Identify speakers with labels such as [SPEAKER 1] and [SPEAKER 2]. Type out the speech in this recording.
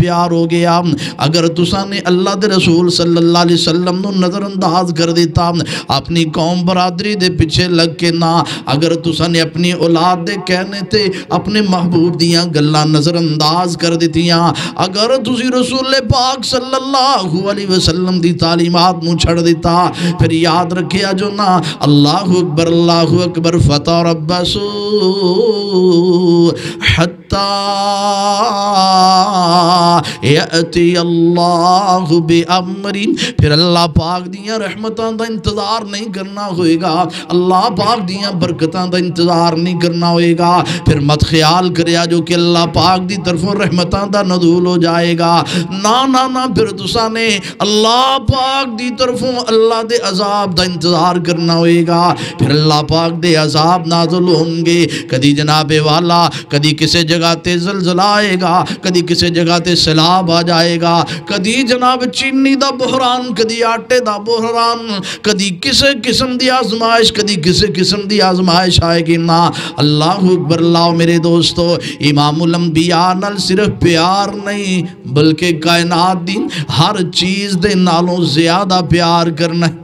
[SPEAKER 1] پیار ہو گیا۔ اگر تساں نے اللہ دے رسول صلی اللہ علیہ وسلم نو نظر انداز کر دیتا، اپنی قوم برادری دے پیچھے لگ کے نہ، اگر تساں نے اپنی اولاد دے کہنے تے اپنے محبوب دیاں گلاں نظر انداز کر دیتیاں، اگر تسی رسول پاک صلی اللہ علیہ وسلم دی تعلیمات نو چھڑ دیتا، پھر یاد رکھیا جو نا، اللہ اکبر فتربصوا حتی یأتی اللہ بامر، پھر اللہ پاک دیاں رحمتاں دا انتظار نہیں کرنا ہوئے گا، اللہ پاک دیاں برکتاں دا انتظار نہیں کرنا ہوئے گا، پھر مت خیال کریا جو کہ اللہ پاک دی طرفوں رحمتاں دا نزول ہو جائے گا، نا پھر تساں نے اللہ پاک دی طرفوں اللہ دے عذاب دا انتظار کرنا ہوئے گا، پھر اللہ پاک دے عذاب نازل ہوں گے، کدی جناب والا کدی کسی جگہ تے زلزلہ آئے گا، کدی کسی جگہ تے سیلاب آ جائے گا، کدی جناب چینی دا بحران، کدی آٹے دا بحران، کدی کسی قسم دی آزمائش، کدی کسی قسم دی آزمائش آئے گی نا۔ اللہ اکبر، اللہ میرے دوستو، امام الانبیاء نال صرف پیار نہیں بلکہ کائنات دی ہر چیز دے نالوں زیادہ پیار کرنا ہے۔